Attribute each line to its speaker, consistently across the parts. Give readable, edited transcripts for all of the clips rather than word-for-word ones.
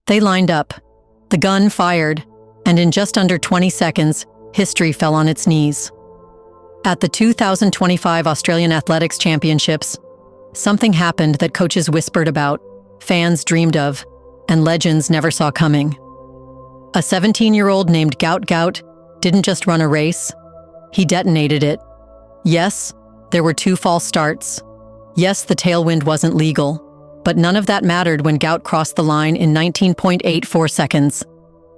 Speaker 1: They lined up. The gun fired, and in just under 20 seconds, history fell on its knees. At the 2025 Australian Athletics Championships, something happened that coaches whispered about, fans dreamed of, and legends never saw coming. A 17-year-old named Gout didn't just run a race, he detonated it. Yes, there were 2 false starts. Yes, the tailwind wasn't legal, but none of that mattered when Gout crossed the line in 19.84 seconds.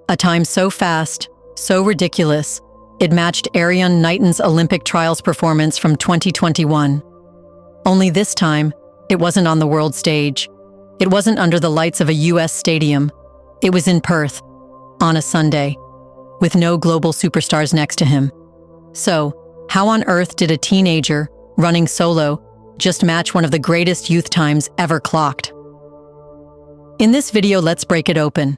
Speaker 1: A time so fast, so ridiculous, it matched Ariane Knighton's Olympic trials performance from 2021. Only this time, it wasn't on the world stage. It wasn't under the lights of a US stadium. It was in Perth, on a Sunday, with no global superstars next to him. So, how on earth did a teenager, running solo, just match one of the greatest youth times ever clocked? In this video, let's break it open.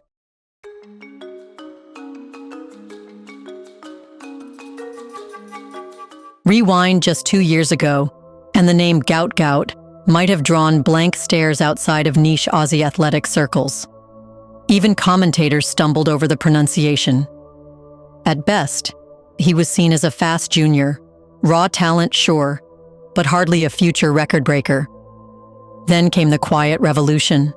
Speaker 1: Rewind just 2 years ago, and the name Gout might have drawn blank stares outside of niche Aussie athletic circles. Even commentators stumbled over the pronunciation. At best, he was seen as a fast junior, raw talent, sure, but hardly a future record breaker. Then came the quiet revolution.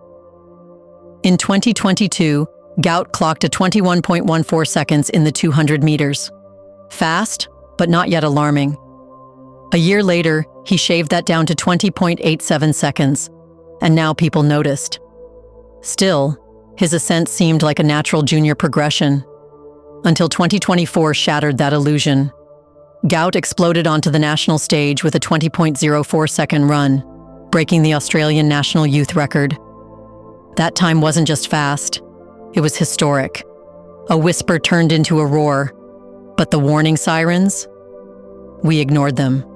Speaker 1: In 2022, Gout clocked a 21.14 seconds in the 200 meters. Fast, but not yet alarming. A year later, he shaved that down to 20.87 seconds, and now people noticed. Still, his ascent seemed like a natural junior progression, until 2024 shattered that illusion. Gout exploded onto the national stage with a 20.04 second run, breaking the Australian national youth record. That time wasn't just fast, it was historic. A whisper turned into a roar, but the warning sirens? We ignored them.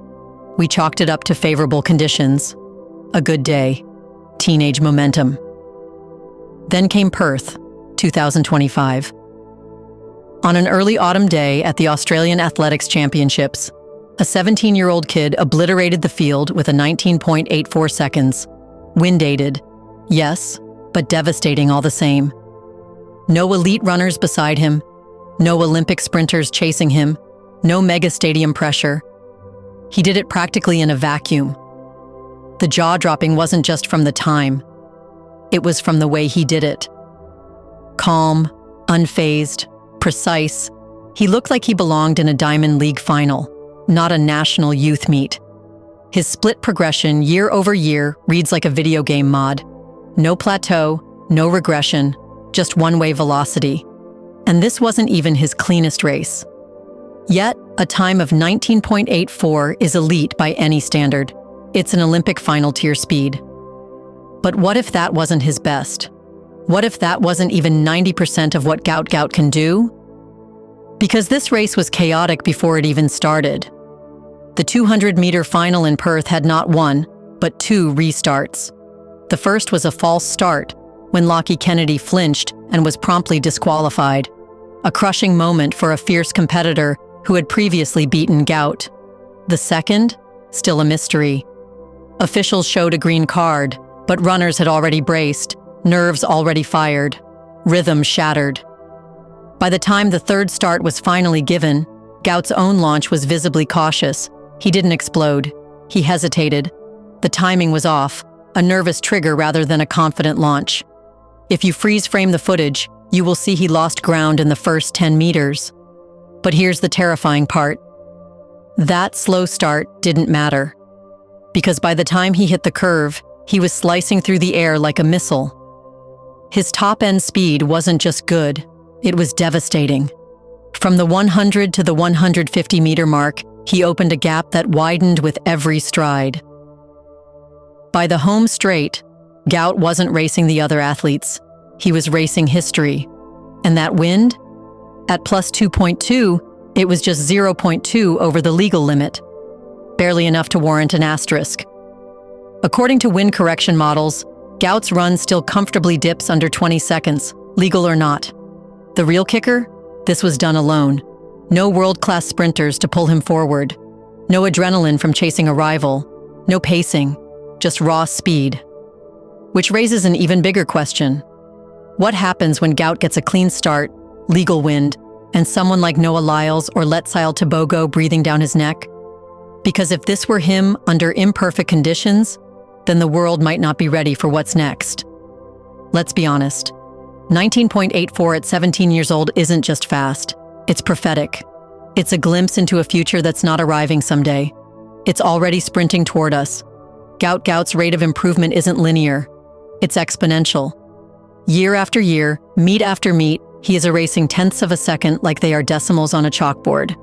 Speaker 1: We chalked it up to favorable conditions. A good day. Teenage momentum. Then came Perth, 2025. On an early autumn day at the Australian Athletics Championships, a 17-year-old kid obliterated the field with a 19.84 seconds. Wind-aided, yes, but devastating all the same. No elite runners beside him, no Olympic sprinters chasing him, no mega stadium pressure. He did it practically in a vacuum. The jaw-dropping wasn't just from the time. It was from the way he did it. Calm, unfazed, precise. He looked like he belonged in a Diamond League final, not a national youth meet. His split progression year over year reads like a video game mod. No plateau, no regression, just one-way velocity. And this wasn't even his cleanest race. Yet, a time of 19.84 is elite by any standard. It's an Olympic final tier speed. But what if that wasn't his best? What if that wasn't even 90% of what Gout can do? Because this race was chaotic before it even started. The 200-meter final in Perth had not one, but 2 restarts. The first was a false start, when Lockie Kennedy flinched and was promptly disqualified. A crushing moment for a fierce competitor who had previously beaten Gout. The second? Still a mystery. Officials showed a green card, but runners had already braced, nerves already fired, rhythm shattered. By the time the third start was finally given, Gout's own launch was visibly cautious. He didn't explode. He hesitated. The timing was off, a nervous trigger rather than a confident launch. If you freeze frame the footage, you will see he lost ground in the first 10 meters. But here's the terrifying part. That slow start didn't matter. Because by the time he hit the curve, he was slicing through the air like a missile. His top-end speed wasn't just good, it was devastating. From the 100 to the 150-meter mark, he opened a gap that widened with every stride. By the home straight, Gout wasn't racing the other athletes. He was racing history. And that wind? At plus 2.2, it was just 0.2 over the legal limit. Barely enough to warrant an asterisk. According to wind correction models, Gout's run still comfortably dips under 20 seconds, legal or not. The real kicker? This was done alone. No world-class sprinters to pull him forward. No adrenaline from chasing a rival. No pacing, just raw speed. Which raises an even bigger question. What happens when Gout gets a clean start, legal wind, and someone like Noah Lyles or Letsail Tebogo breathing down his neck? Because if this were him under imperfect conditions, then the world might not be ready for what's next. Let's be honest. 19.84 at 17 years old isn't just fast. It's prophetic. It's a glimpse into a future that's not arriving someday. It's already sprinting toward us. Gout's rate of improvement isn't linear. It's exponential. Year after year, meet after meet, he is erasing tenths of a second like they are decimals on a chalkboard.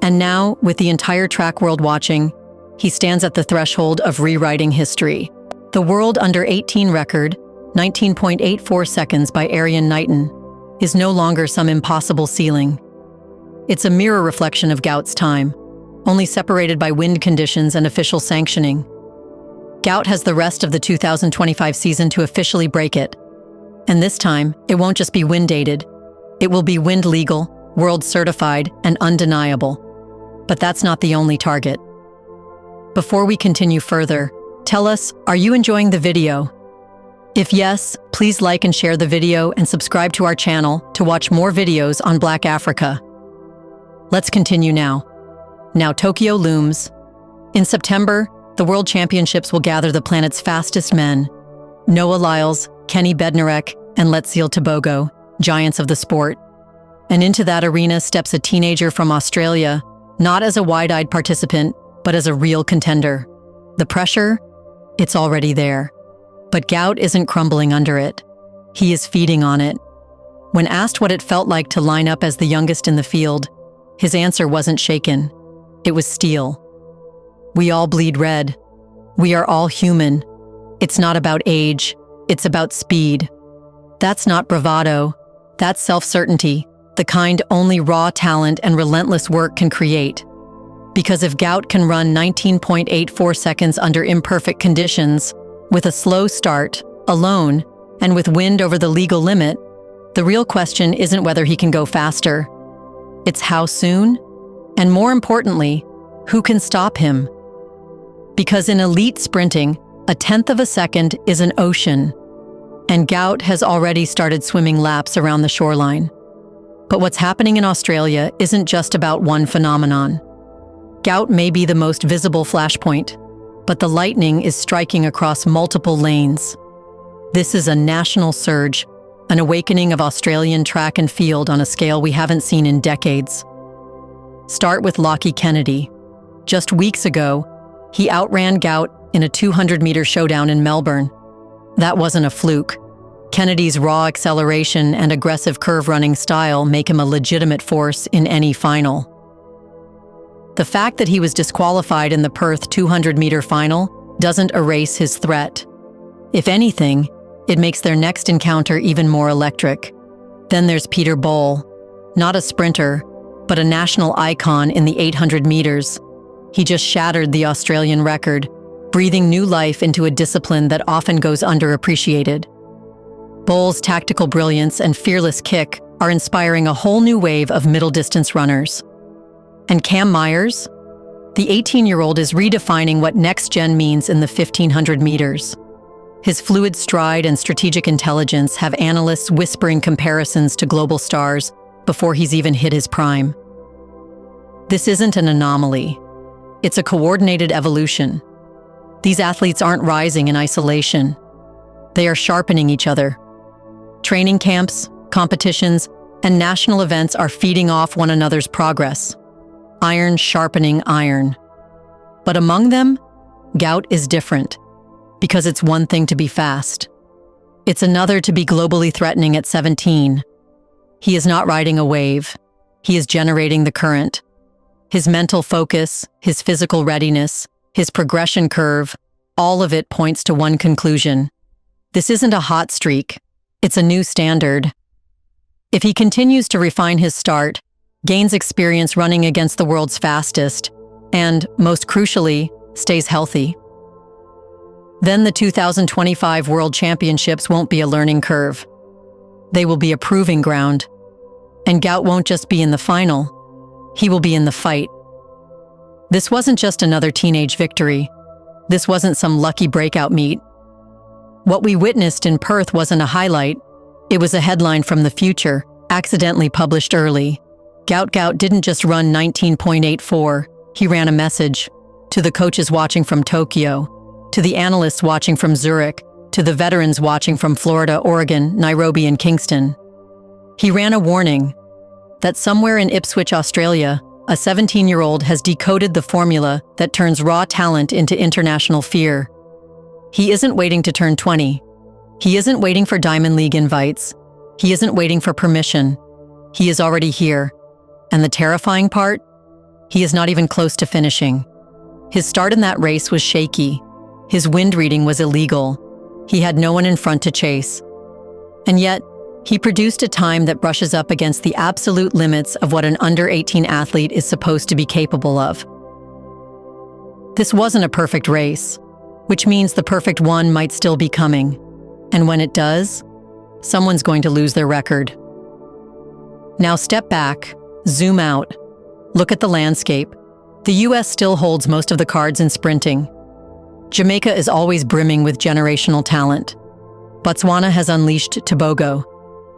Speaker 1: And now, with the entire track world watching, he stands at the threshold of rewriting history. The world under 18 record, 19.84 seconds by Arian Knighton, is no longer some impossible ceiling. It's a mirror reflection of Gout's time, only separated by wind conditions and official sanctioning. Gout has the rest of the 2025 season to officially break it. And this time, it won't just be wind-dated. It will be wind-legal, world-certified, and undeniable. But that's not the only target. Before we continue further, tell us, are you enjoying the video? If yes, please like and share the video and subscribe to our channel to watch more videos on Black Africa. Let's continue now. Now Tokyo looms. In September, the World Championships will gather the planet's fastest men. Noah Lyles, Kenny Bednarek, and Letsail Tebogo, giants of the sport. And into that arena steps a teenager from Australia, not as a wide-eyed participant, but as a real contender. The pressure? It's already there. But Gout isn't crumbling under it. He is feeding on it. When asked what it felt like to line up as the youngest in the field, his answer wasn't shaken. It was steel. We all bleed red. We are all human. It's not about age. It's about speed. That's not bravado. That's self-certainty, the kind only raw talent and relentless work can create. Because if Gout can run 19.84 seconds under imperfect conditions, with a slow start, alone, and with wind over the legal limit, the real question isn't whether he can go faster. It's how soon, and more importantly, who can stop him? Because in elite sprinting, a tenth of a second is an ocean, and Gout has already started swimming laps around the shoreline. But what's happening in Australia isn't just about one phenomenon. Gout may be the most visible flashpoint, but the lightning is striking across multiple lanes. This is a national surge, an awakening of Australian track and field on a scale we haven't seen in decades. Start with Lachie Kennedy. Just weeks ago, he outran Gout in a 200-meter showdown in Melbourne. That wasn't a fluke. Kennedy's raw acceleration and aggressive curve-running style make him a legitimate force in any final. The fact that he was disqualified in the Perth 200-meter final doesn't erase his threat. If anything, it makes their next encounter even more electric. Then there's Peter Bol, not a sprinter, but a national icon in the 800 meters. He just shattered the Australian record, breathing new life into a discipline that often goes underappreciated. Bol's tactical brilliance and fearless kick are inspiring a whole new wave of middle-distance runners. And Cam Myers? The 18-year-old is redefining what next-gen means in the 1500 meters. His fluid stride and strategic intelligence have analysts whispering comparisons to global stars before he's even hit his prime. This isn't an anomaly. It's a coordinated evolution. These athletes aren't rising in isolation. They are sharpening each other. Training camps, competitions, and national events are feeding off one another's progress. Iron sharpening iron. But among them, Gout is different, because it's one thing to be fast. It's another to be globally threatening at 17. He is not riding a wave. He is generating the current. His mental focus, his physical readiness, his progression curve, all of it points to one conclusion. This isn't a hot streak. It's a new standard. If he continues to refine his start, gains experience running against the world's fastest, and, most crucially, stays healthy, then the 2025 World Championships won't be a learning curve. They will be a proving ground. And Gout won't just be in the final. He will be in the fight. This wasn't just another teenage victory. This wasn't some lucky breakout meet. What we witnessed in Perth wasn't a highlight. It was a headline from the future, accidentally published early. Gout didn't just run 19.84, he ran a message to the coaches watching from Tokyo, to the analysts watching from Zurich, to the veterans watching from Florida, Oregon, Nairobi, and Kingston. He ran a warning that somewhere in Ipswich, Australia, a 17-year-old has decoded the formula that turns raw talent into international fear. He isn't waiting to turn 20. He isn't waiting for Diamond League invites. He isn't waiting for permission. He is already here. And the terrifying part? He is not even close to finishing. His start in that race was shaky. His wind reading was illegal. He had no one in front to chase. And yet, he produced a time that brushes up against the absolute limits of what an under-18 athlete is supposed to be capable of. This wasn't a perfect race, which means the perfect one might still be coming. And when it does, someone's going to lose their record. Now step back, zoom out, look at the landscape. The US still holds most of the cards in sprinting. Jamaica is always brimming with generational talent. Botswana has unleashed Tobago.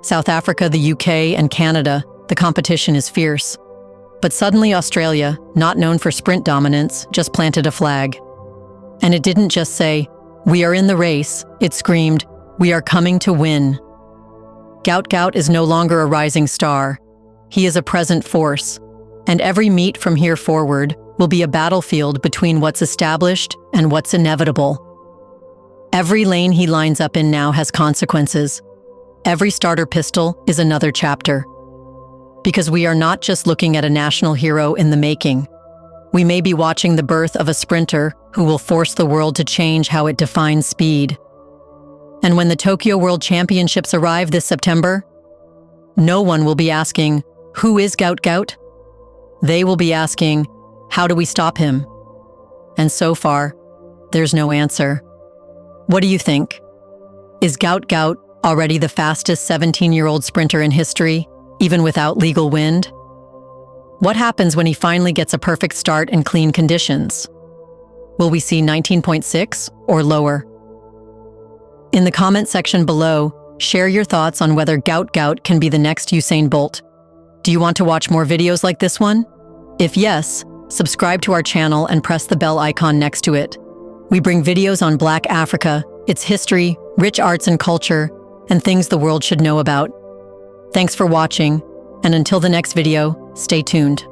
Speaker 1: South Africa, the UK, and Canada, the competition is fierce. But suddenly Australia, not known for sprint dominance, just planted a flag. And it didn't just say, "We are in the race," it screamed, "We are coming to win." Gout is no longer a rising star. He is a present force. And every meet from here forward will be a battlefield between what's established and what's inevitable. Every lane he lines up in now has consequences. Every starter pistol is another chapter. Because we are not just looking at a national hero in the making. We may be watching the birth of a sprinter who will force the world to change how it defines speed. And when the Tokyo World Championships arrive this September, no one will be asking, "Who is Gout?" They will be asking, "How do we stop him?" And so far, there's no answer. What do you think? Is Gout already the fastest 17-year-old sprinter in history, even without legal wind? What happens when he finally gets a perfect start in clean conditions? Will we see 19.6 or lower? In the comment section below, share your thoughts on whether Gout can be the next Usain Bolt. Do you want to watch more videos like this one? If yes, subscribe to our channel and press the bell icon next to it. We bring videos on Black Africa, its history, rich arts and culture, and things the world should know about. Thanks for watching, and until the next video, stay tuned.